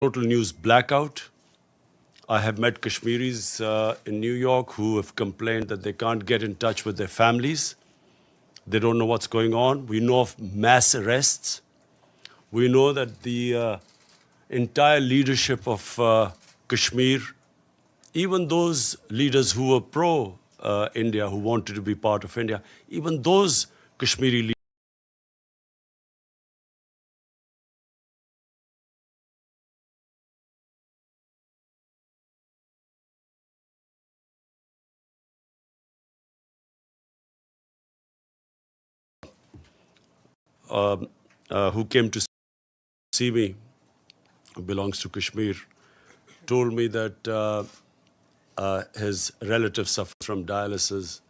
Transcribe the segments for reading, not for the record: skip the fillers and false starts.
total news blackout. I have met Kashmiris in New York who have complained that they can't get in touch with their families. They don't know what's going on. We know of mass arrests. We know that the entire leadership of Kashmir, even those leaders who were pro-India, who wanted to be part of India, even those Kashmiri leaders who came to see me, who belongs to Kashmir, told me that his relative suffers from dialysis,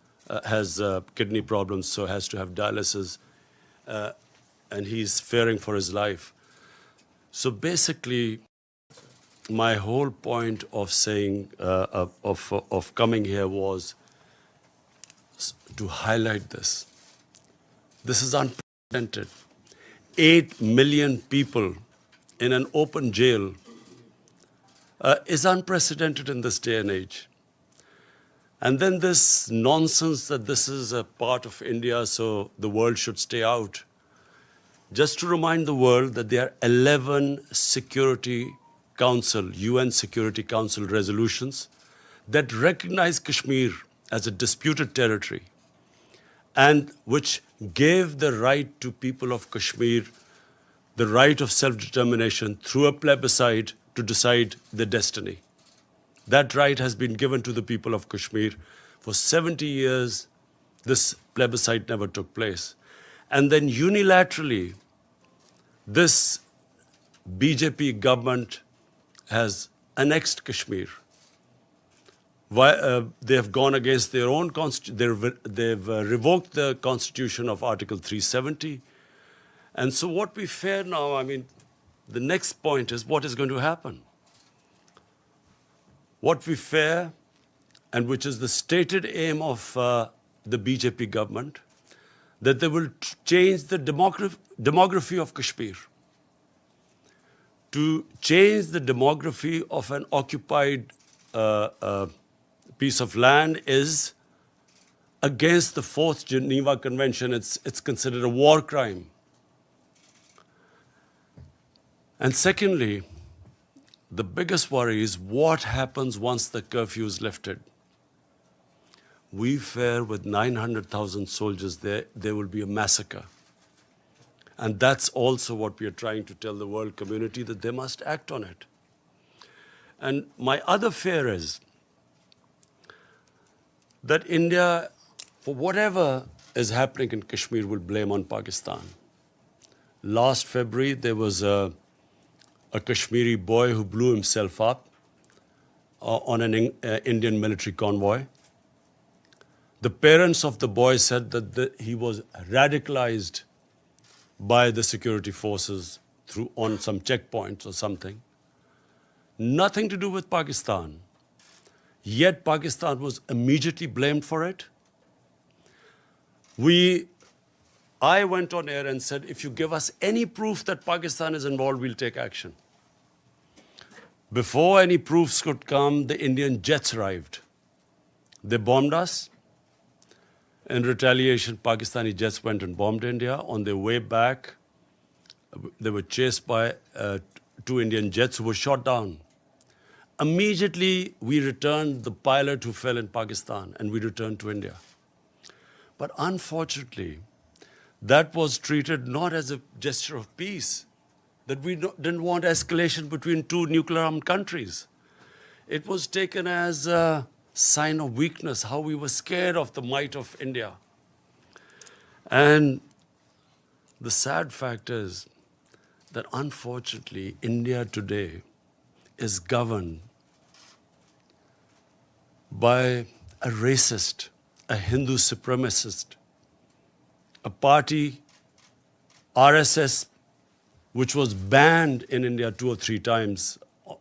has kidney problems, so has to have dialysis, and he's fearing for his life. So basically, my whole point of saying, of coming here was to highlight this. This is unprecedented. 8 million people in an open jail is unprecedented in this day and age. And then this nonsense that this is a part of India, so the world should stay out. Just to remind the world that there are 11 Security Council, UN Security Council resolutions that recognize Kashmir as a disputed territory and which gave the right to people of Kashmir the right of self-determination through a plebiscite to decide their destiny. That right has been given to the people of Kashmir. For 70 years, this plebiscite never took place. And then unilaterally, this BJP government has annexed Kashmir. They have gone against their own constitution. They've revoked the constitution of Article 370. And so what we fear now, I mean, the next point is what is going to happen. What we fear, and which is the stated aim of the BJP government, that they will change the demography of Kashmir. To change the demography of an occupied piece of land is against the Fourth Geneva Convention. It's considered a war crime. And secondly, the biggest worry is what happens once the curfew is lifted. We fear with 900,000 soldiers there will be a massacre. And that's also what we are trying to tell the world community, that they must act on it. And my other fear is that India, for whatever is happening in Kashmir, will blame on Pakistan. Last February, there was a Kashmiri boy who blew himself up on an Indian military convoy. The parents of the boy said that he was radicalized by the security forces on some checkpoints or something. Nothing to do with Pakistan. Yet Pakistan was immediately blamed for it. I went on air and said, if you give us any proof that Pakistan is involved, we'll take action. Before any proofs could come, the Indian jets arrived. They bombed us. In retaliation, Pakistani jets went and bombed India. On their way back, they were chased by 2 Indian jets who were shot down. Immediately, we returned the pilot who fell in Pakistan, and we returned to India. But unfortunately, that was treated not as a gesture of peace, that we didn't want escalation between 2 nuclear-armed countries. It was taken as a sign of weakness, how we were scared of the might of India. And the sad fact is that unfortunately, India today is governed by a racist, a Hindu supremacist, a party, RSS, which was banned in India 2 or 3 times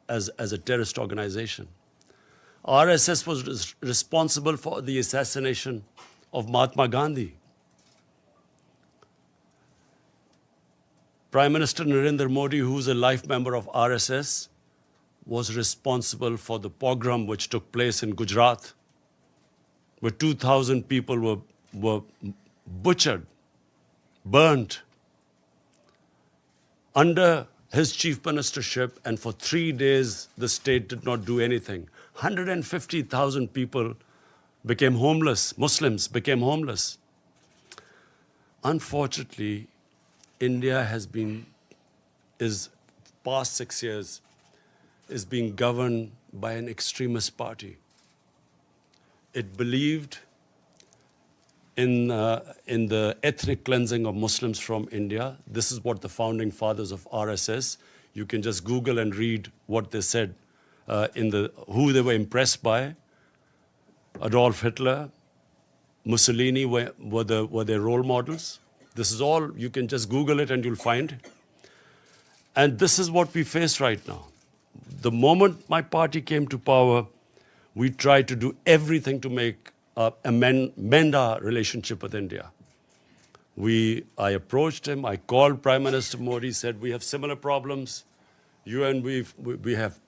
as a terrorist organization. RSS was responsible for the assassination of Mahatma Gandhi. Prime Minister Narendra Modi, who's a life member of RSS, was responsible for the pogrom which took place in Gujarat, where 2,000 people were butchered, burnt, under his chief ministership, and for 3 days the state did not do anything. 150,000 people became homeless, Muslims became homeless. Unfortunately, India is past 6 years, is being governed by an extremist party. It believed in the ethnic cleansing of Muslims from India. This is what the founding fathers of RSS, you can just Google and read what they said, who they were impressed by. Adolf Hitler, Mussolini were their role models. This is all, you can just Google it and you'll find it. And this is what we face right now. The moment my party came to power, we tried to do everything to mend our relationship with India. I approached him, I called Prime Minister Modi, said, we have similar problems. You and we have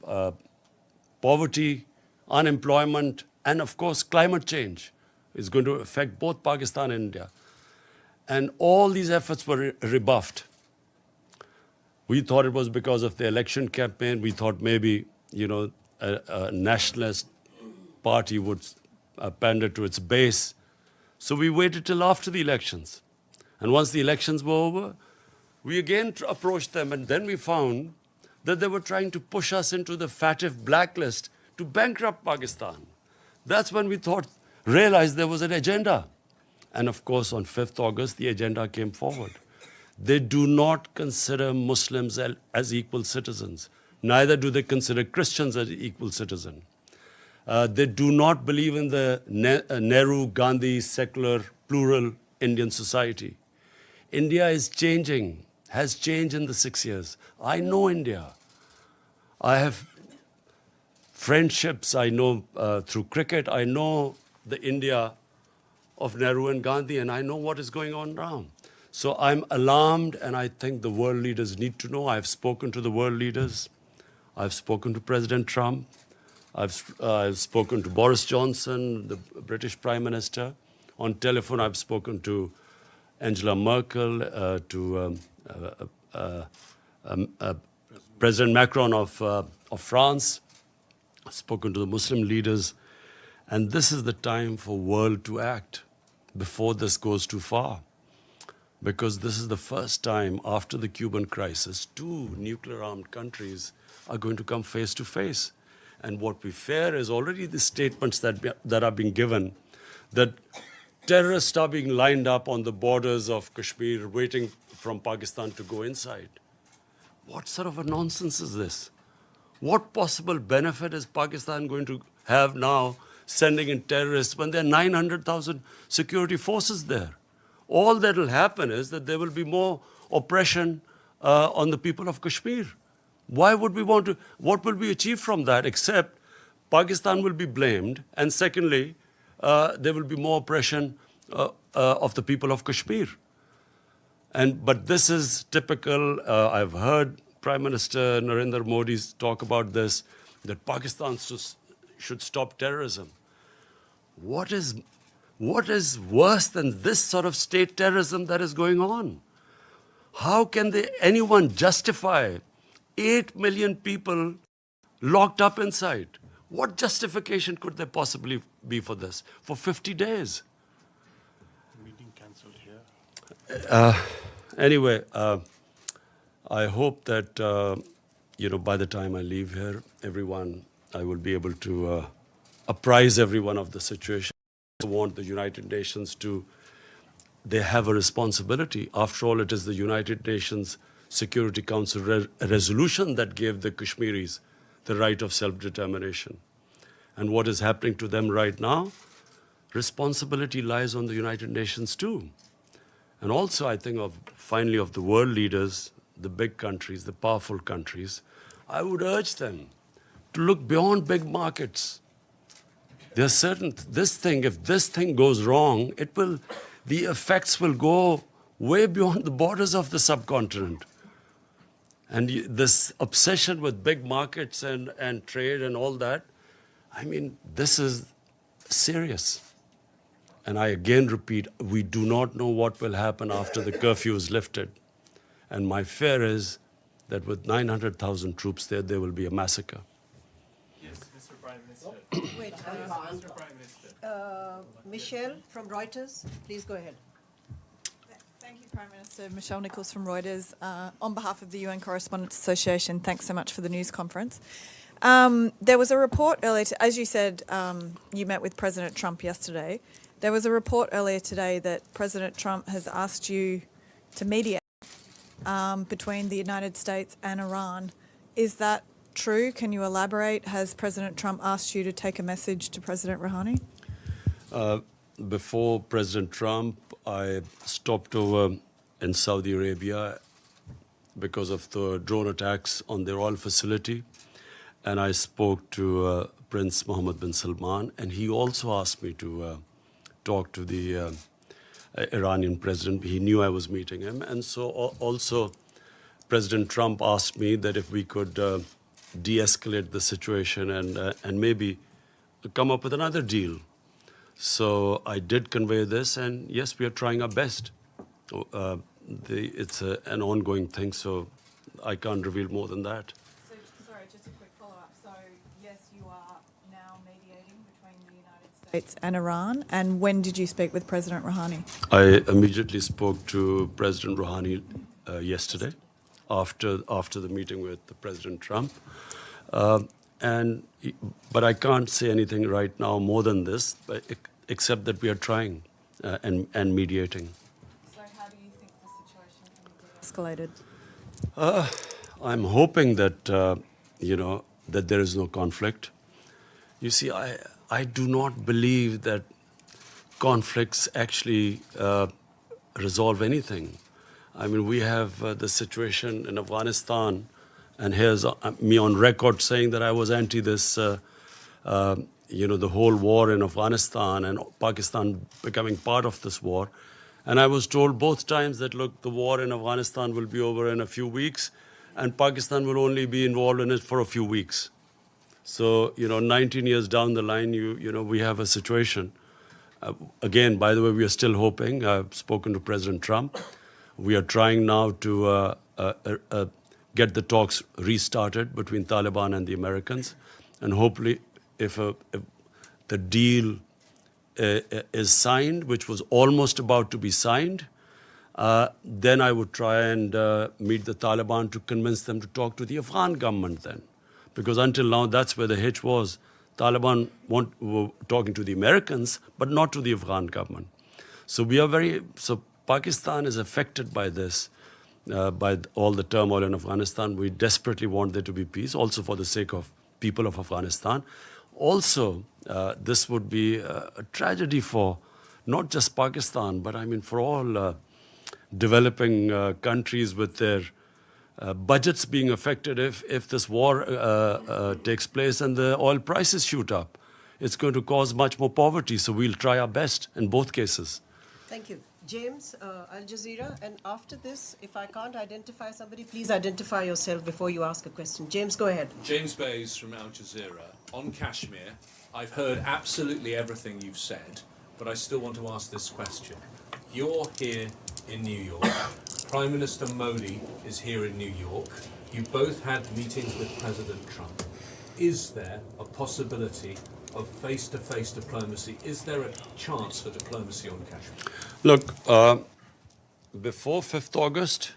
poverty, unemployment, and of course, climate change is going to affect both Pakistan and India. And all these efforts were rebuffed. We thought it was because of the election campaign. We thought maybe, a nationalist party would pander to its base. So we waited till after the elections. And once the elections were over, we again approached them, and then we found that they were trying to push us into the FATF blacklist to bankrupt Pakistan. That's when we realized there was an agenda. And of course, on 5th August, the agenda came forward. They do not consider Muslims as equal citizens. Neither do they consider Christians as equal citizens. They do not believe in the Nehru-Gandhi secular, plural Indian society. India is changing, has changed in the 6 years. I know India. I have friendships, I know through cricket, I know the India of Nehru and Gandhi, and I know what is going on now. So I'm alarmed, and I think the world leaders need to know. I've spoken to the world leaders. I've spoken to President Trump. I've spoken to Boris Johnson, the British Prime Minister. On telephone, I've spoken to Angela Merkel, to President Macron of France. I've spoken to the Muslim leaders. And this is the time for the world to act before this goes too far. Because this is the first time after the Cuban crisis, 2 nuclear-armed countries are going to come face to face. And what we fear is already the statements that are being given, that terrorists are being lined up on the borders of Kashmir, waiting from Pakistan to go inside. What sort of a nonsense is this? What possible benefit is Pakistan going to have now sending in terrorists when there are 900,000 security forces there? All that will happen is that there will be more oppression on the people of Kashmir. Why would we want to, what will we achieve from that except Pakistan will be blamed, and secondly, there will be more oppression of the people of Kashmir. But this is typical. I've heard Prime Minister Narendra Modi talk about this, that Pakistan should stop terrorism. What is worse than this sort of state terrorism that is going on? How can anyone justify 8 million people locked up inside? What justification could there possibly be for this? For 50 days? Meeting cancelled here. Anyway, I hope that, by the time I leave here, I will be able to apprise everyone of the situation. I want the United Nations they have a responsibility. After all, it is the United Nations Security Council resolution that gave the Kashmiris the right of self-determination. And what is happening to them right now, responsibility lies on the United Nations too. And also, I think, finally, of the world leaders, the big countries, the powerful countries, I would urge them to look beyond big markets. There are certain, if this thing goes wrong, the effects will go way beyond the borders of the subcontinent. And this obsession with big markets and trade and all that, I mean, this is serious. And I again repeat, we do not know what will happen after the curfew is lifted. And my fear is that with 900,000 troops there, there will be a massacre. Yes, Mr. Prime Minister. Wait, Mr. Prime Minister. Michelle from Reuters, please go ahead. Thank you, Prime Minister. Michelle Nichols from Reuters. On behalf of the UN Correspondents Association, thanks so much for the news conference. There was a report earlier, as you said, you met with President Trump yesterday. There was a report earlier today that President Trump has asked you to mediate between the United States and Iran. Is that true? Can you elaborate? Has President Trump asked you to take a message to President Rouhani? Before President Trump, I stopped over in Saudi Arabia because of the drone attacks on their oil facility. And I spoke to Prince Mohammed bin Salman, and he also asked me to talk to the Iranian president. He knew I was meeting him. And so also President Trump asked me that if we could de-escalate the situation and maybe come up with another deal. So I did convey this, and yes, we are trying our best. It's an ongoing thing, so I can't reveal more than that. So, sorry, just a quick follow-up. So, yes, you are now mediating between the United States and Iran. And when did you speak with President Rouhani? I immediately spoke to President Rouhani yesterday after the meeting with President Trump. But I can't say anything right now more than this, except that we are trying and mediating. So how do you think the situation can be escalated? I'm hoping that, that there is no conflict. You see, I do not believe that conflicts actually resolve anything. I mean, we have the situation in Afghanistan, and here's me on record saying that I was anti this, the whole war in Afghanistan and Pakistan becoming part of this war. And I was told both times that, look, the war in Afghanistan will be over in a few weeks, and Pakistan will only be involved in it for a few weeks. So, 19 years down the line, we have a situation. Again, by the way, we are still hoping. I've spoken to President Trump. We are trying now to get the talks restarted between Taliban and the Americans. And hopefully, if the deal is signed, which was almost about to be signed, then I would try and meet the Taliban to convince them to talk to the Afghan government then. Because until now, that's where the hitch was. Taliban were talking to the Americans, but not to the Afghan government. So Pakistan is affected by this, by all the turmoil in Afghanistan. We desperately want there to be peace, also for the sake of people of Afghanistan. Also, this would be a tragedy for not just Pakistan, but I mean for all developing countries with their budgets being affected if this war takes place and the oil prices shoot up. It's going to cause much more poverty, so we'll try our best in both cases. Thank you. James, Al Jazeera, and after this, if I can't identify somebody, please identify yourself before you ask a question. James, go ahead. James Bays from Al Jazeera. On Kashmir, I've heard absolutely everything you've said, but I still want to ask this question. You're here in New York. Prime Minister Modi is here in New York. You both had meetings with President Trump. Is there a possibility of face-to-face diplomacy? Is there a chance for diplomacy on Kashmir? Look, before 5th August,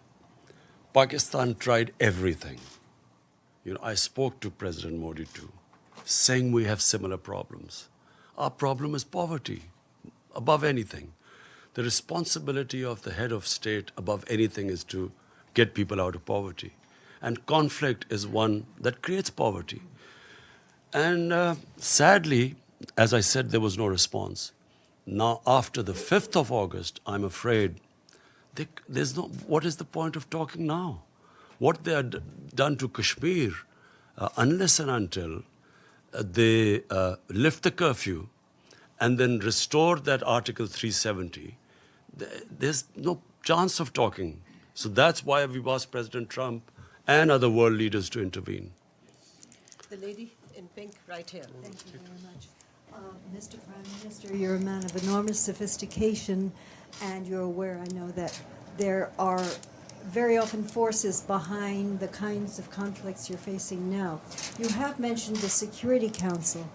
Pakistan tried everything. I spoke to President Modi too, saying we have similar problems. Our problem is poverty, above anything. The responsibility of the head of state above anything is to get people out of poverty. And conflict is one that creates poverty. And sadly, as I said, there was no response. Now, after the 5th of August, I'm afraid what is the point of talking now? What they had done to Kashmir, unless and until they lift the curfew and then restore that Article 370, there's no chance of talking. So that's why we've asked President Trump and other world leaders to intervene. The lady in pink right here. Thank you very much. Mr. Prime Minister, you're a man of enormous sophistication, and you're aware, I know, that there are very often forces behind the kinds of conflicts you're facing now. You have mentioned the Security Council.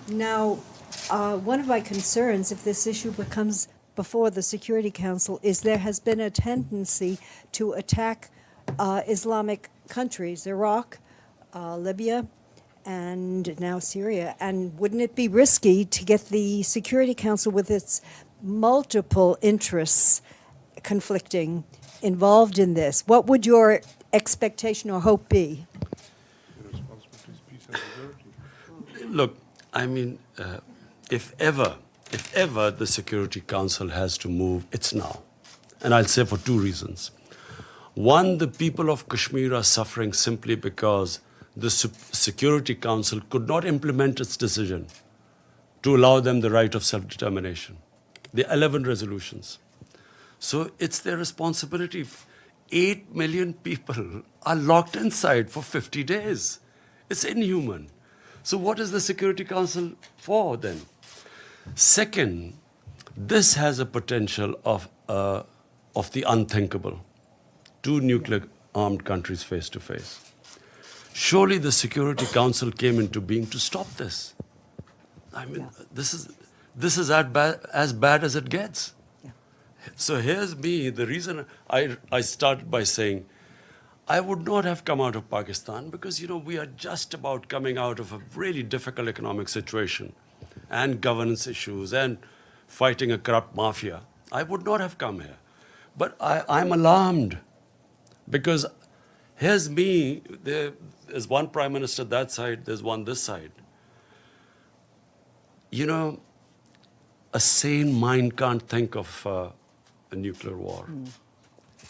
Now, one of my concerns, if this issue becomes before the Security Council, is there has been a tendency to attack Islamic countries, Iraq, Libya, and now Syria. And wouldn't it be risky to get the Security Council, with its multiple interests conflicting, involved in this? What would your expectation or hope be? The responsibility is peace and security. Look, I mean, if ever the Security Council has to move, it's now. And I'll say for two reasons. One, the people of Kashmir are suffering simply because the Security Council could not implement its decision to allow them the right of self-determination. The 11 resolutions. So it's their responsibility. 8 million people are locked inside for 50 days. It's inhuman. So what is the Security Council for then? Second, this has a potential of the unthinkable. Two nuclear-armed countries face to face. Surely the Security Council came into being to stop this. I mean, this is as bad as it gets. So here's me, the reason I started by saying, I would not have come out of Pakistan because, you know, we are just about coming out of a really difficult economic situation and governance issues and fighting a corrupt mafia. I would not have come here. But I'm alarmed because here's me, there's one prime minister that side, there's one this side. You know, a sane mind can't think of a nuclear war.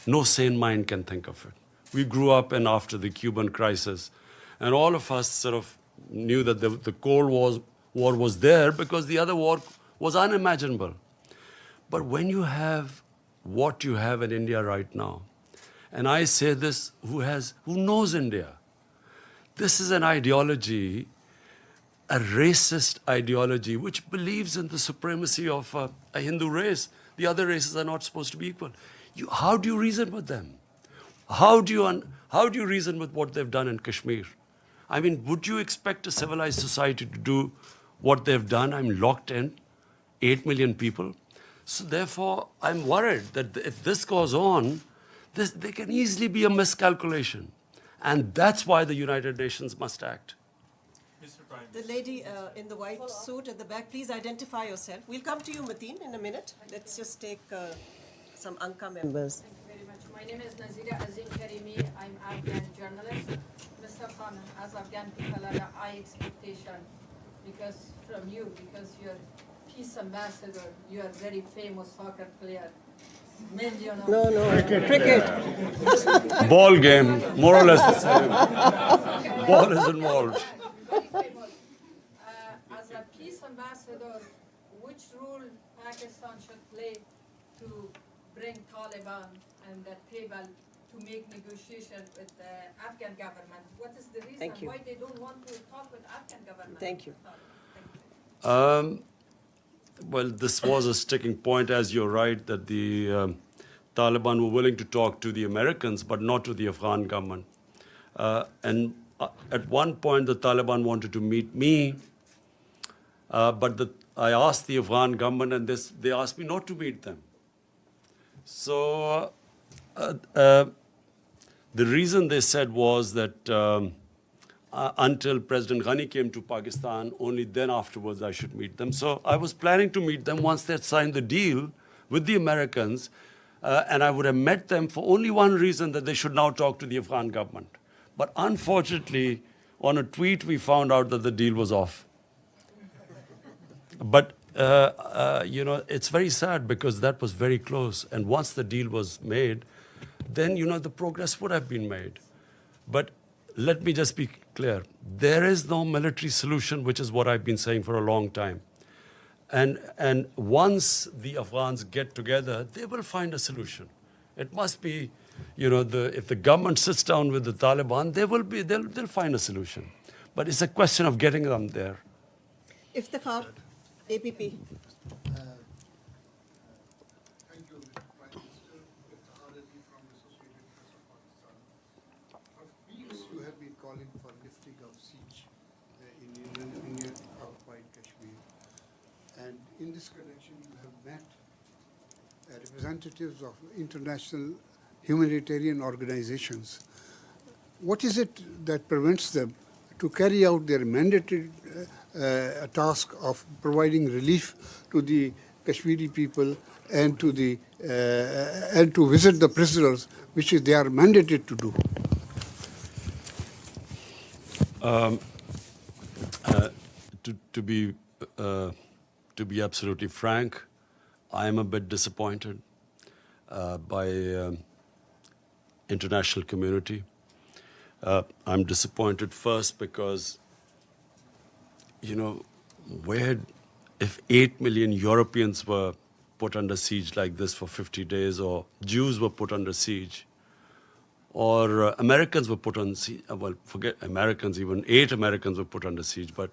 No sane mind can think of it. We grew up and after the Cuban crisis, and all of us sort of knew that the Cold War was there because the other war was unimaginable. But when you have what you have in India right now, and I say this who knows India, this is an ideology, a racist ideology, which believes in the supremacy of a Hindu race. The other races are not supposed to be equal. How do you reason with them? How do you reason with what they've done in Kashmir? I mean, would you expect a civilized society to do what they've done? I'm locked in, 8 million people. So therefore, I'm worried that if this goes on, there can easily be a miscalculation. And that's why the United Nations must act. Mr. Prime The lady in the white suit at the back, please identify yourself. We'll come to you, Mateen, in a minute. Let's just take some UNGA members. Thank you very much. My name is Nazira Azim Karimi. I'm Afghan journalist. Mr. Khan, as Afghan people have a high expectation from you, because you're peace ambassador, you are very famous soccer player. No, cricket. Ball game, more or less the same. Ball is involved. Very famous. As a peace ambassador, which role Pakistan should play to bring Taliban and the table to make negotiation with the Afghan government? What is the reason Thank you. why they don't want to talk with Afghan government? Thank you. Thank you. Well, this was a sticking point, as you're right, that the Taliban were willing to talk to the Americans, but not to the Afghan government. And at one point, the Taliban wanted to meet me, but I asked the Afghan government, and they asked me not to meet them. So the reason they said was that until President Ghani came to Pakistan, only then afterwards I should meet them. So I was planning to meet them once they had signed the deal with the Americans, and I would have met them for only one reason, that they should now talk to the Afghan government. But unfortunately, on a tweet, we found out that the deal was off. But, you know, it's very sad because that was very close. And once the deal was made, then, you know, the progress would have been made. But let me just be clear. There is no military solution, which is what I've been saying for a long time. And once the Afghans get together, they will find a solution. It must be You know, if the government sits down with the Taliban, they'll find a solution. But it's a question of getting them there. Iftikhar, APP. Thank you, Mr. Prime Minister. Iftikhar Ali from Associated Press of Pakistan. For weeks, you have been calling for lifting of siege in Indian occupied Kashmir. And in this connection, you have met representatives of international humanitarian organizations. What is it that prevents them to carry out their mandated task of providing relief to the Kashmiri people and to visit the prisoners, which they are mandated to do? To be absolutely frank, I am a bit disappointed by international community. I'm disappointed first because, you know, if 8 million Europeans were put under siege like this for 50 days, or Jews were put under siege, or Americans were put on siege, well, forget Americans, even 8 Americans were put under siege, but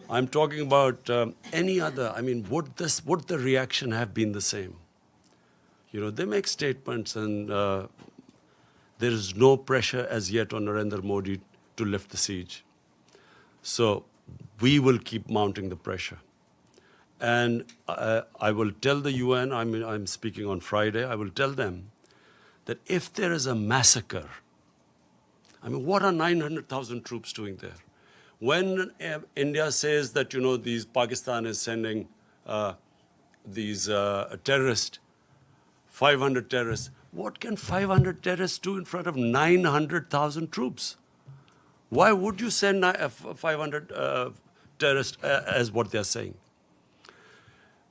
I'm talking about any other. I mean, would the reaction have been the same? You know, they make statements and there is no pressure as yet on Narendra Modi to lift the siege. So we will keep mounting the pressure. And I will tell the UN, I'm speaking on Friday, I will tell them that if there is a massacre, I mean, what are 900,000 troops doing there? When India says that, you know, Pakistan is sending these terrorists, 500 terrorists, what can 500 terrorists do in front of 900,000 troops? Why would you send 500 terrorists as what they're saying?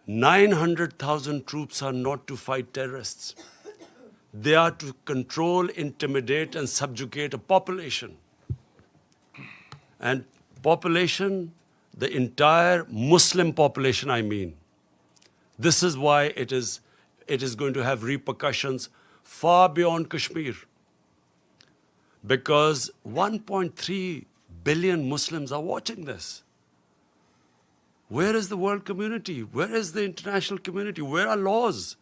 900,000 troops are not to fight terrorists. They are to control, intimidate, and subjugate a population. And population, the entire Muslim population, I mean. This is why it is going to have repercussions far beyond Kashmir. Because 1.3 billion Muslims are watching this. Where is the world community? Where is the international community? Where are laws?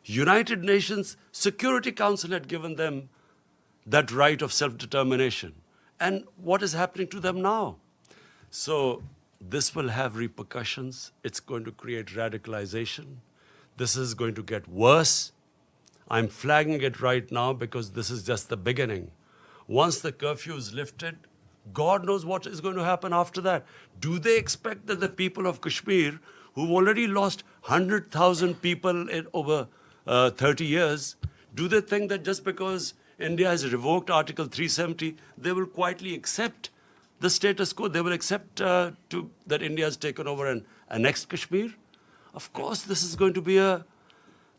United Nations Security Council had given them that right of self-determination. And what is happening to them now? So this will have repercussions. It's going to create radicalization. This is going to get worse. I'm flagging it right now because this is just the beginning. Once the curfew is lifted, God knows what is going to happen after that. Do they expect that the people of Kashmir, who've already lost 100,000 people in over 30 years, do they think that just because India has revoked Article 370, they will quietly accept the status quo? They will accept that India has taken over and annexed Kashmir? Of course, this is going to be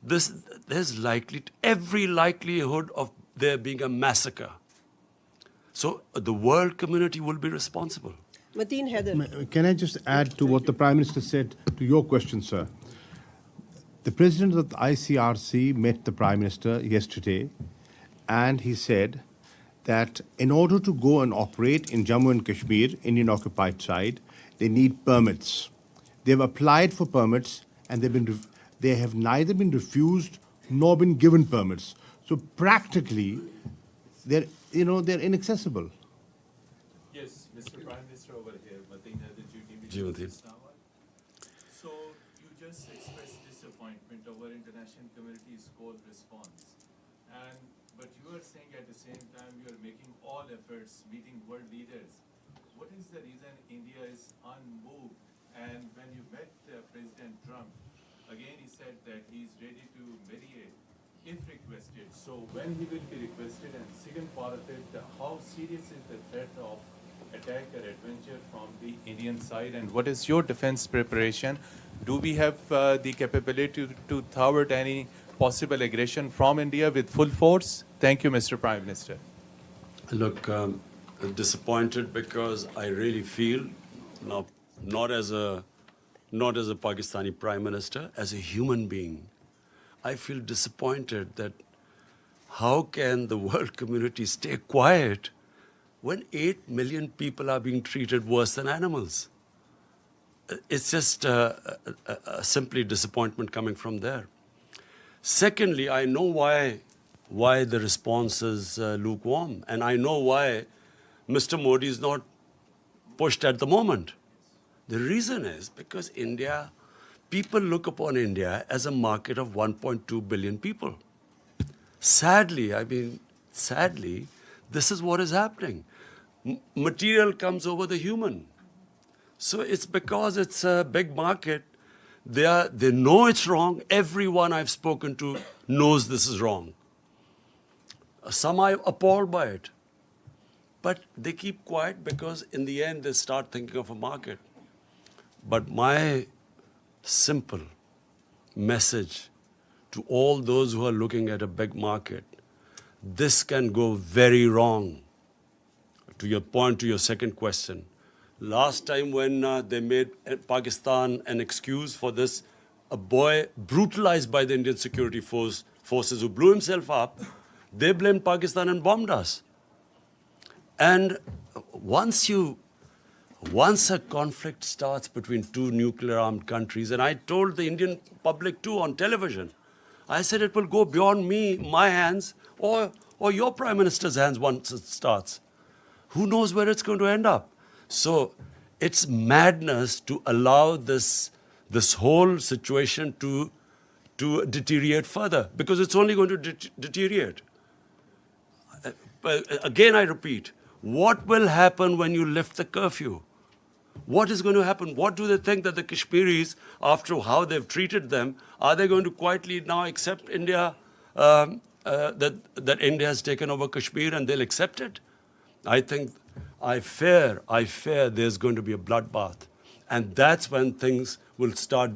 there's every likelihood of there being a massacre. So the world community will be responsible. Mateen Haider. Can I just add to what the Prime Minister said to your question, sir? The President of the ICRC met the Prime Minister yesterday, and he said that in order to go and operate in Jammu and Kashmir, Indian occupied side, they need permits. They've applied for permits, and they have neither been refused nor been given permits. So practically, they're inaccessible. Yes, Mr. Prime Minister over here, Mateen Haider, Ji, Mateen. So you just expressed disappointment over international community's cold response. But you are saying at the same time you are making all efforts, meeting world leaders. What is the reason India is unmoved? And when you met President Trump, again he said that he is ready to mediate if requested. So when he will be requested, and second part of it, how serious is the threat of attack or adventure from the Indian side, and what is your defense preparation? Do we have the capability to thwart any possible aggression from India with full force? Thank you, Mr. Prime Minister. Look, disappointed because I really feel, now, not as a Pakistani Prime Minister, as a human being, I feel disappointed that how can the world community stay quiet when 8 million people are being treated worse than animals? It's just simply disappointment coming from there. Secondly, I know why the response is lukewarm, and I know why Mr. Modi is not pushed at the moment. The reason is because people look upon India as a market of 1.2 billion people. Sadly, this is what is happening. Material comes over the human. So it's because it's a big market. They know it's wrong. Everyone I've spoken to knows this is wrong. Some are appalled by it. But they keep quiet because in the end they start thinking of a market. But my simple message to all those who are looking at a big market, this can go very wrong. To your point, to your second question, last time when they made Pakistan an excuse for this, a boy brutalized by the Indian security forces who blew himself up, they blamed Pakistan and bombed us. And once a conflict starts between two nuclear-armed countries, and I told the Indian public too on television, I said it will go beyond my hands, or your Prime Minister's hands once it starts. Who knows where it's going to end up? So it's madness to allow this whole situation to deteriorate further, because it's only going to deteriorate. Again, I repeat, what will happen when you lift the curfew? What is going to happen? What do they think that the Kashmiris, after how they've treated them, are they going to quietly now accept India, that India has taken over Kashmir and they'll accept it? I fear there's going to be a bloodbath. And that's when things will start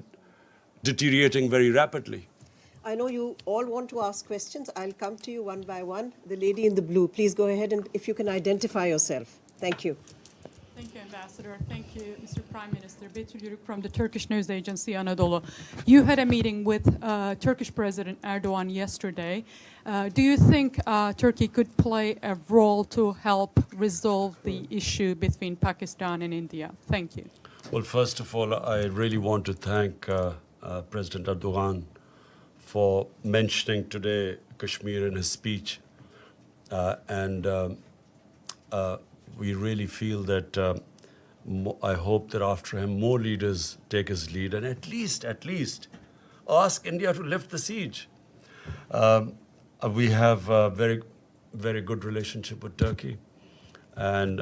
deteriorating very rapidly. I know you all want to ask questions. I'll come to you one by one. The lady in the blue, please go ahead, and if you can identify yourself. Thank you. Thank you, Ambassador. Thank you, Mr. Prime Minister. Betül Yürük from the Turkish news agency Anadolu. You had a meeting with Turkish President Erdogan yesterday. Do you think Turkey could play a role to help resolve the issue between Pakistan and India? Thank you. Well, first of all, I really want to thank President Erdogan for mentioning today Kashmir in his speech. We really feel that I hope that after him more leaders take his lead and at least ask India to lift the siege. We have a very, very good relationship with Turkey, and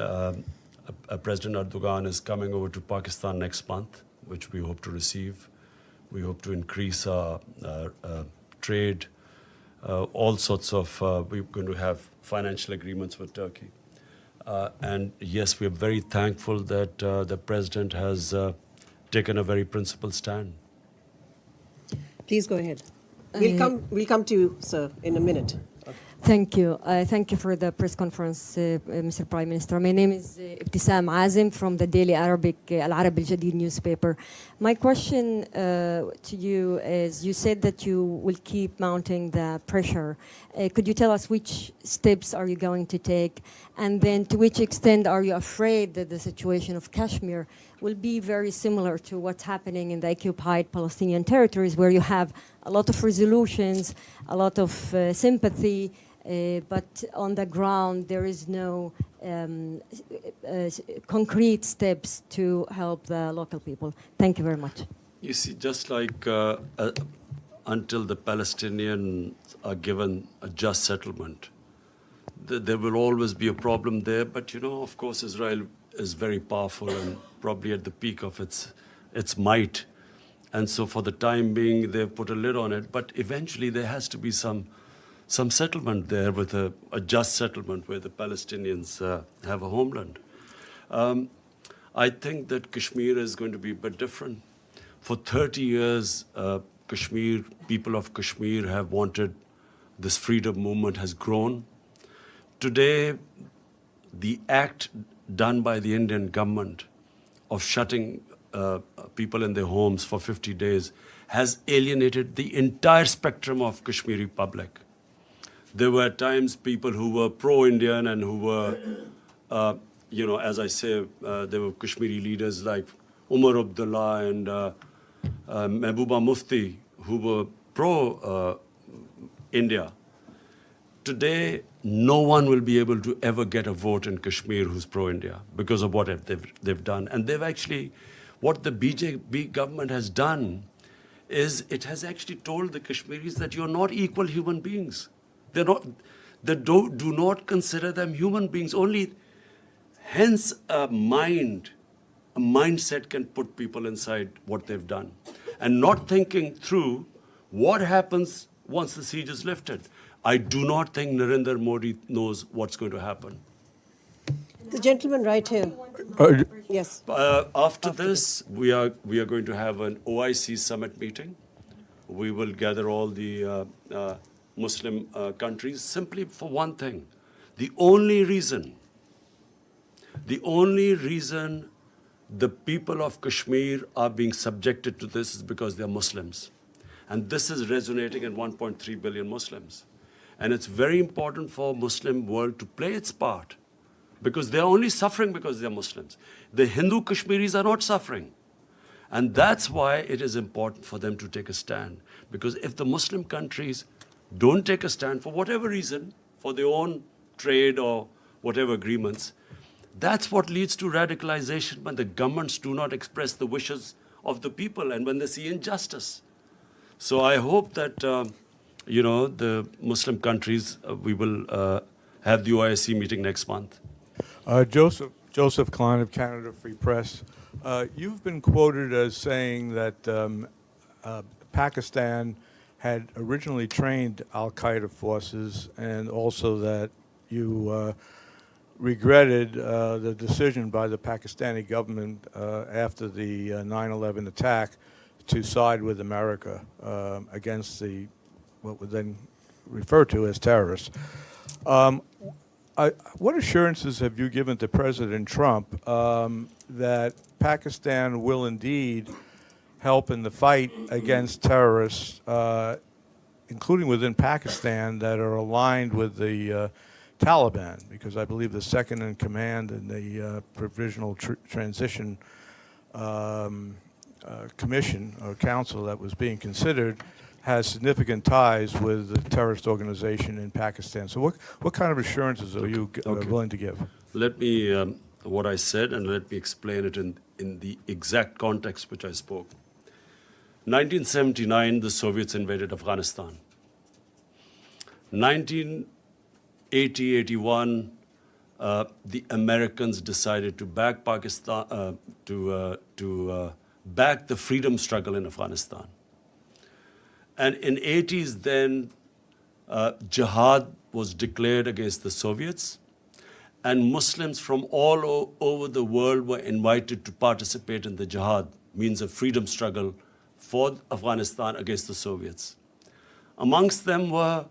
President Erdogan is coming over to Pakistan next month, which we hope to receive. We hope to increase our trade, all sorts of, we're going to have financial agreements with Turkey. And yes, we are very thankful that the President has taken a very principled stand. Please go ahead. We'll come to you, sir, in a minute. Thank you. Thank you for the press conference, Mr. Prime Minister. My name is Ibtisam Azim from the daily Arabic Al Arab Al Jadid newspaper. My question to you is, you said that you will keep mounting the pressure. Could you tell us which steps are you going to take? And then to which extent are you afraid that the situation of Kashmir will be very similar to what's happening in the occupied Palestinian territories, where you have a lot of resolutions, a lot of sympathy, but on the ground there is no concrete steps to help the local people. Thank you very much. You see, just like until the Palestinians are given a just settlement, there will always be a problem there. But, you know, of course, Israel is very powerful and probably at the peak of its might. And so for the time being, they've put a lid on it. But eventually there has to be some settlement there, with a just settlement where the Palestinians have a homeland. I think that Kashmir is going to be a bit different. For 30 years, people of Kashmir have wanted, this freedom movement has grown. Today, the act done by the Indian government of shutting people in their homes for 50 days has alienated the entire spectrum of Kashmiri public. There were at times people who were pro-Indian and who were, as I say, there were Kashmiri leaders like Umar Abdullah and Mehbooba Mufti who were pro-India. Today, no one will be able to ever get a vote in Kashmir who's pro-India because of what they've done. And they've actually, what the BJP government has done is it has actually told the Kashmiris that you're not equal human beings. They're not, they do not consider them human beings. Only, hence a mindset can put people inside what they've done. And not thinking through what happens once the siege is lifted. I do not think Narendra Modi knows what's going to happen. The gentleman right here. Yes. After this, we are going to have an OIC summit meeting. We will gather all the Muslim countries simply for one thing. The only reason the people of Kashmir are being subjected to this is because they're Muslims. And this is resonating in 1.3 billion Muslims. And it's very important for Muslim world to play its part because they're only suffering because they're Muslims. The Hindu Kashmiris are not suffering. And that's why it is important for them to take a stand. Because if the Muslim countries don't take a stand for whatever reason, for their own trade or whatever agreements, that's what leads to radicalization when the governments do not express the wishes of the people and when they see injustice. So I hope that, the Muslim countries, we will have the OIC meeting next month. Joseph Klein of Canada Free Press. You've been quoted as saying that Pakistan had originally trained al-Qaeda forces and also that you regretted the decision by the Pakistani government after the 9/11 attack to side with America against what was then referred to as terrorists. What assurances have you given to President Trump that Pakistan will indeed help in the fight against terrorists, including within Pakistan, that are aligned with the Taliban? Because I believe the second in command in the Provisional Transition Commission or Council that was being considered has significant ties with the terrorist organization in Pakistan. So what kind of assurances are you willing to give? Let me, what I said, and let me explain it in the exact context which I spoke. 1979, the Soviets invaded Afghanistan. 1980-81, the Americans decided to back Pakistan, back the freedom struggle in Afghanistan. And in 80s then, jihad was declared against the Soviets, and Muslims from all over the world were invited to participate in the jihad, means a freedom struggle for Afghanistan against the Soviets. Amongst them were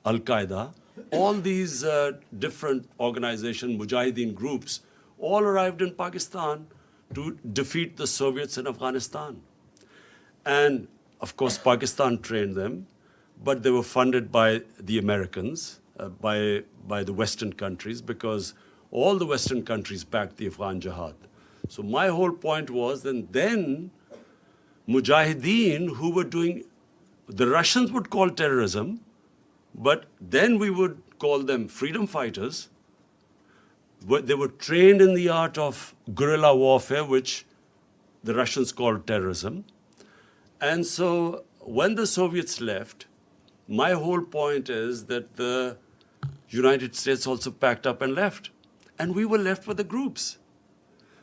Al-Qaeda. All these different organizations, Mujahideen groups, all arrived in Pakistan to defeat the Soviets in Afghanistan. And of course, Pakistan trained them, but they were funded by the Americans, by the Western countries, because all the Western countries backed the Afghan jihad. So my whole point was that then Mujahideen, who were doing, the Russians would call terrorism, but then we would call them freedom fighters. They were trained in the art of guerrilla warfare, which the Russians called terrorism. And so when the Soviets left, my whole point is that the United States also packed up and left. And we were left with the groups.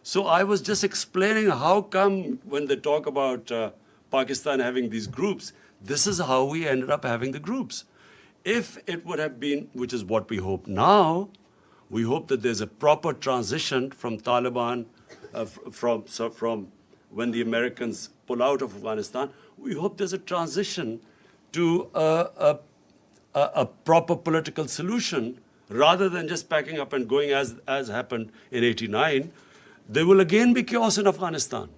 So I was just explaining how come when they talk about Pakistan having these groups, this is how we ended up having the groups. If it would have been, which is what we hope now, we hope that there's a proper transition from Taliban, from when the Americans pull out of Afghanistan, we hope there's a transition to a proper political solution rather than just packing up and going as happened in '89. There will again be chaos in Afghanistan.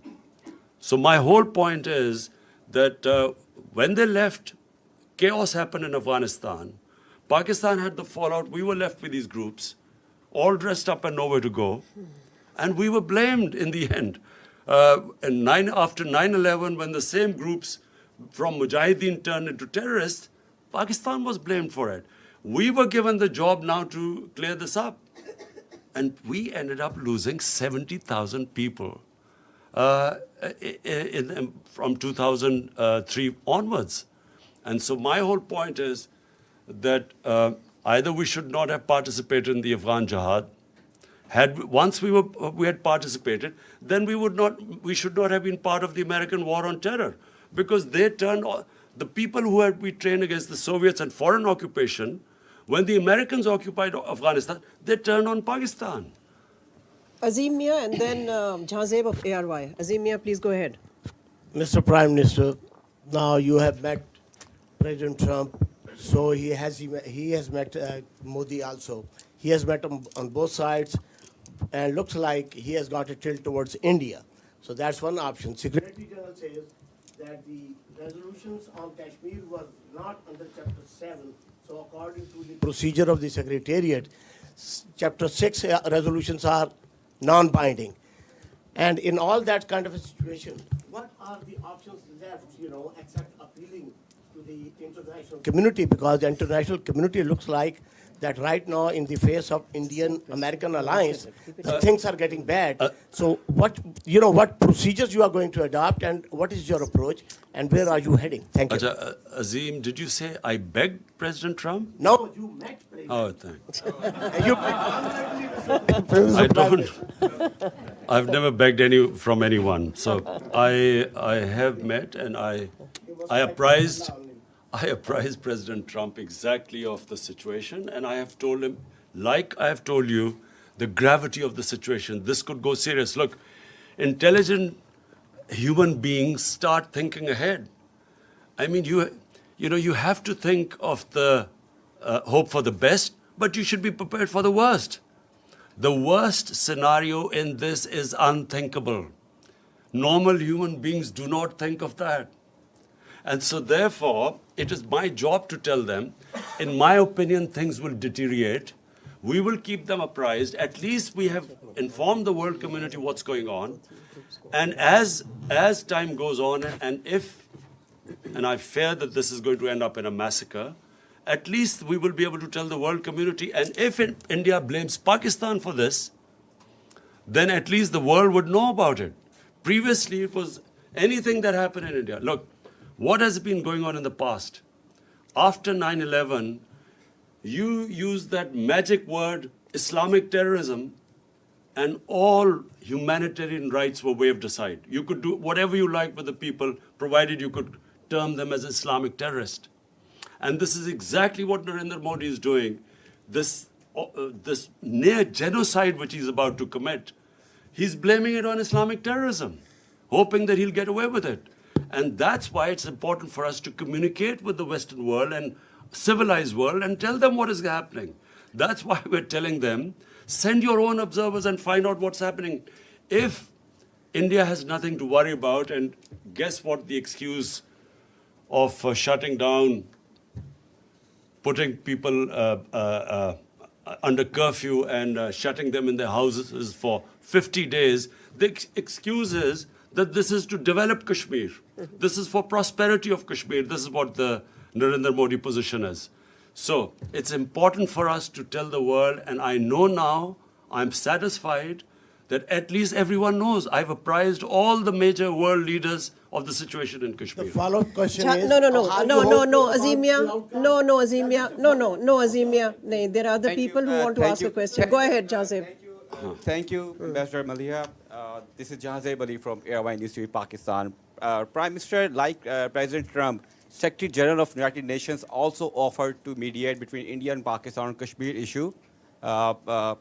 So my whole point is that when they left, chaos happened in Afghanistan. Pakistan had the fallout. We were left with these groups, all dressed up and nowhere to go. And we were blamed in the end. After 9/11, when the same groups from Mujahideen turned into terrorists, Pakistan was blamed for it. We were given the job now to clear this up. And we ended up losing 70,000 people from 2003 onwards. And so my whole point is that either we should not have participated in the Afghan jihad. Once we had participated, then we should not have been part of the American war on terror, because they turned the people who had been trained against the Soviets and foreign occupation. When the Americans occupied Afghanistan, they turned on Pakistan. Azim Mia and then Jahzeb of ARY. Azim Mia, please go ahead. Mr. Prime Minister, now you have met President Trump, so he has met Modi also. He has met him on both sides, and looks like he has got a tilt towards India. So that's one option. Secretary General says that the resolutions on Kashmir were not under Chapter 7. So according to the procedure of the Secretariat, Chapter 6 resolutions are non-binding. And in all that kind of a situation, what are the options left, except appealing to the international community? Because the international community looks like that right now, in the face of Indian-American alliance, things are getting bad. So what procedures you are going to adopt, and what is your approach, and where are you heading? Thank you. Azim, did you say I begged President Trump? No, you met President. Oh, thanks. You I don't. I've never begged from anyone. So I have met, and I apprised President Trump exactly of the situation, and I have told him, like I have told you, the gravity of the situation. This could go serious. Look, intelligent human beings start thinking ahead. I mean, you have to think of the hope for the best, but you should be prepared for the worst. The worst scenario in this is unthinkable. Normal human beings do not think of that. And so therefore, it is my job to tell them, in my opinion, things will deteriorate. We will keep them apprised. At least we have informed the world community what's going on. And as time goes on, and I fear that this is going to end up in a massacre, at least we will be able to tell the world community. And if India blames Pakistan for this, then at least the world would know about it. Previously, it was anything that happened in India. Look, what has been going on in the past? After 9/11, you used that magic word, Islamic terrorism, and all humanitarian rights were waved aside. You could do whatever you like with the people, provided you could term them as Islamic terrorists. And this is exactly what Narendra Modi is doing. This near genocide which he's about to commit, he's blaming it on Islamic terrorism, hoping that he'll get away with it. And that's why it's important for us to communicate with the Western world and civilized world and tell them what is happening. That's why we're telling them, send your own observers and find out what's happening. If India has nothing to worry about, and guess what the excuse of shutting down, putting people under curfew and shutting them in their houses for 50 days, the excuse is that this is to develop Kashmir. This is for prosperity of Kashmir. This is what the Narendra Modi position is. So it's important for us to tell the world, and I know now, I'm satisfied that at least everyone knows. I've apprised all the major world leaders of the situation in Kashmir. The follow-up question is... No, Azimia. No, Azimia. No, there are other people who want to ask a question. Go ahead, Jahzeb. Thank you, Ambassador Malia. This is Jahzeb Ali from Airwine News TV, Pakistan. Prime Minister, like President Trump, Secretary General of the United Nations also offered to mediate between India and Pakistan on Kashmir issue. On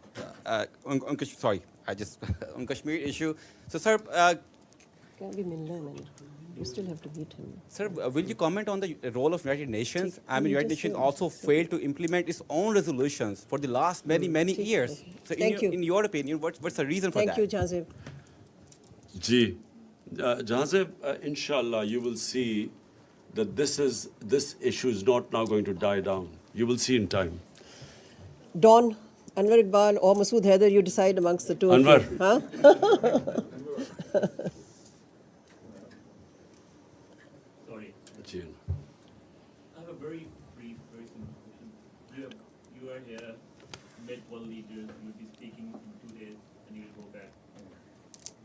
Kashmir issue. So, sir, you still have to meet him. Sir, will you comment on the role of United Nations? I mean, United Nations also failed to implement its own resolutions for the last many years. So, in your opinion, what's the reason for that? Thank you, Jahzeb. Ji, Jahzeb, inshallah, you will see that this issue is not now going to die down. You will see in time. Dawn, Anwar Iqbal or Masood Haider, you decide amongst the two Anwar. of you. Huh? Sorry. Jane. I have a very brief, very simple question. You are here, met world leaders, you will be speaking in 2 days, and you will go back.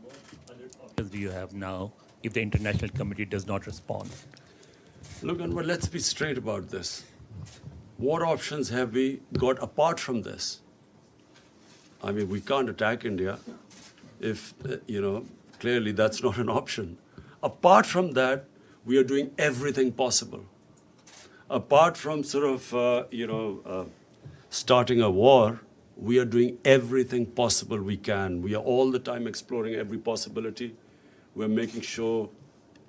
What other options do you have now if the international committee does not respond? Look, Anwar, let's be straight about this. What options have we got apart from this? I mean, we can't attack India if, clearly that's not an option. Apart from that, we are doing everything possible. Apart from starting a war, we are doing everything possible we can. We are all the time exploring every possibility. We're making sure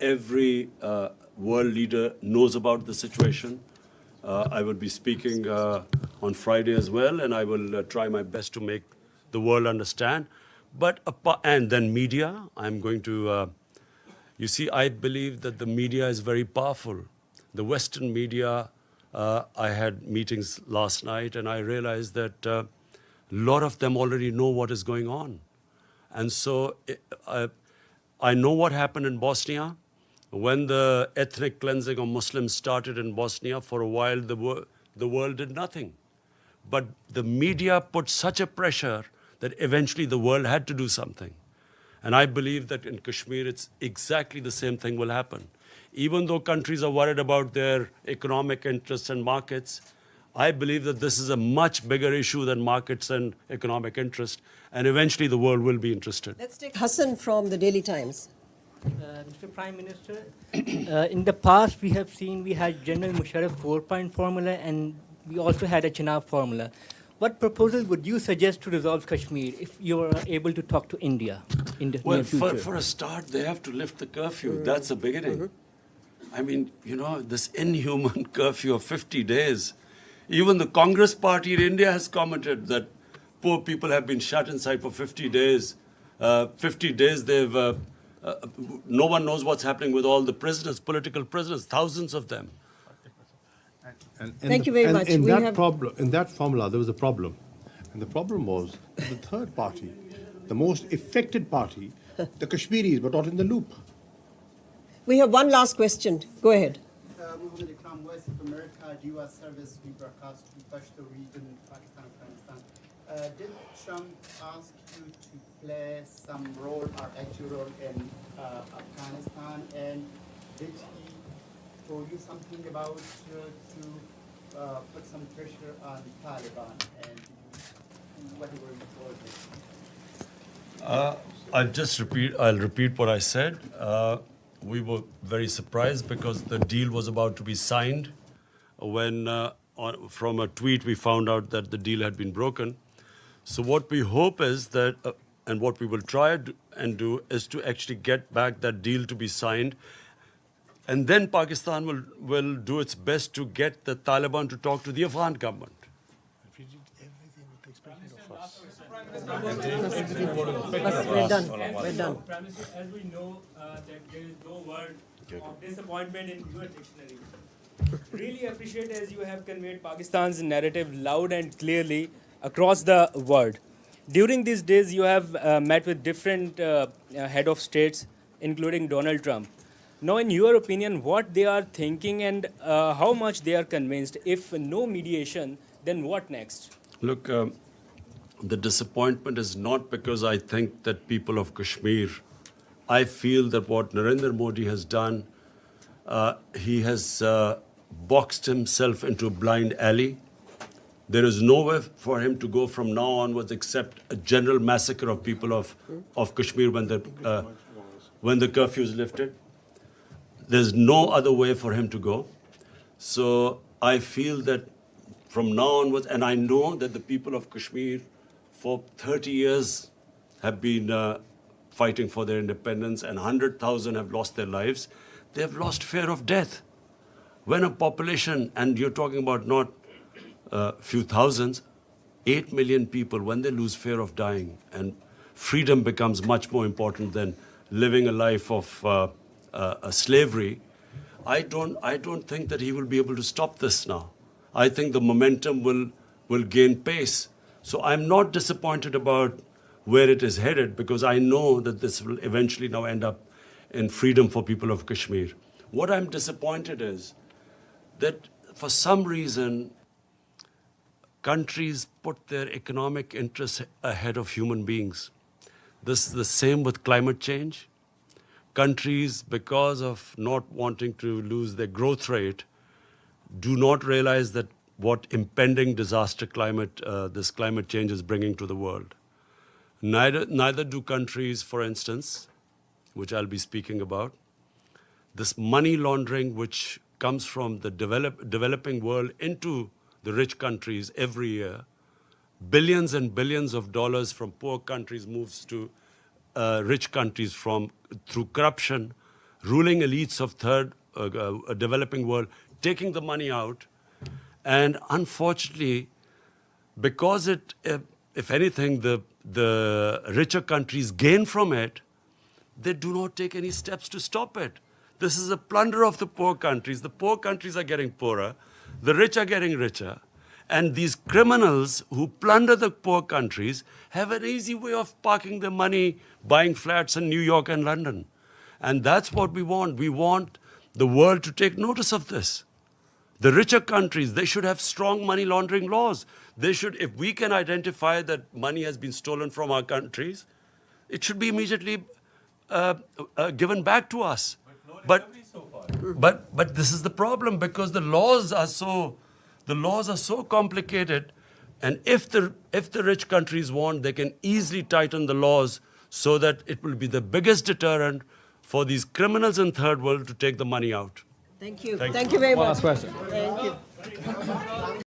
every world leader knows about the situation. I will be speaking on Friday as well, and I will try my best to make the world understand. And then media, I'm going to, I believe that the media is very powerful. The Western media, I had meetings last night, and I realized that a lot of them already know what is going on. And so I know what happened in Bosnia. When the ethnic cleansing of Muslims started in Bosnia, for a while the world did nothing. But the media put such a pressure that eventually the world had to do something. And I believe that in Kashmir, it's exactly the same thing will happen. Even though countries are worried about their economic interests and markets, I believe that this is a much bigger issue than markets and economic interest. And eventually the world will be interested. Let's take Hassan from the Daily Times. Mr. Prime Minister, in the past we have seen we had General Musharraf 4-point formula and we also had a Chenab formula. What proposal would you suggest to resolve Kashmir if you are able to talk to India in the near future? For a start, they have to lift the curfew. That's the beginning. I mean, this inhuman curfew of 50 days. Even the Congress party in India has commented that poor people have been shut inside for 50 days. 50 days they've... no one knows what's happening with all the prisoners, political prisoners, thousands of them. Thank you very much. In that formula, there was a problem. And the problem was the third party, the most affected party, the Kashmiris, were not in the loop. We have one last question. Go ahead. Muhammad Ikram, Voice of America, U.S. service, we broadcast to Pashto region, Pakistan, Afghanistan. Did Trump ask you to play some role or active role in Afghanistan? And did he told you something about to put some pressure on Taliban? And whatever you told him? I'll repeat what I said. We were very surprised because the deal was about to be signed when from a tweet we found out that the deal had been broken. So what we hope is that, and what we will try and do, is to actually get back that deal to be signed. And then Pakistan will do its best to get the Taliban to talk to the Afghan government. We're done. We're done. As we know that there is no word of disappointment in your dictionary. Really appreciate as you have conveyed Pakistan's narrative loud and clearly across the world. During these days, you have met with different head of states, including Donald Trump. Now, in your opinion, what they are thinking and how much they are convinced? If no mediation, then what next? Look, the disappointment is not because I think that people of Kashmir, I feel that what Narendra Modi has done, he has boxed himself into a blind alley. There is nowhere for him to go from now onwards except a general massacre of people of Kashmir when the curfew is lifted. There's no other way for him to go. So I feel that from now onwards, and I know that the people of Kashmir for 30 years have been fighting for their independence, and 100,000 have lost their lives. They have lost fear of death. When a population, and you're talking about not a few thousands, 8 million people, when they lose fear of dying, and freedom becomes much more important than living a life of slavery, I don't think that he will be able to stop this now. I think the momentum will gain pace. So I'm not disappointed about where it is headed, because I know that this will eventually now end up in freedom for people of Kashmir. What I'm disappointed is that for some reason, countries put their economic interests ahead of human beings. This is the same with climate change. Countries, because of not wanting to lose their growth rate, do not realize that what impending disaster this climate change is bringing to the world. Neither do countries, for instance, which I'll be speaking about, this money laundering which comes from the developing world into the rich countries every year. Billions and billions of dollars from poor countries moves to rich countries through corruption, ruling elites of developing world, taking the money out. And unfortunately, because if anything, the richer countries gain from it, they do not take any steps to stop it. This is a plunder of the poor countries. The poor countries are getting poorer. The rich are getting richer. And these criminals who plunder the poor countries have an easy way of parking their money, buying flats in New York and London. And that's what we want. We want the world to take notice of this. The richer countries, they should have strong money laundering laws. They should, if we can identify that money has been stolen from our countries, it should be immediately given back to us. But this is the problem, because the laws are so complicated, and if the rich countries want, they can easily tighten the laws so that it will be the biggest deterrent for these criminals in third world to take the money out. Thank you. Thank you very much. One last question. Thank you.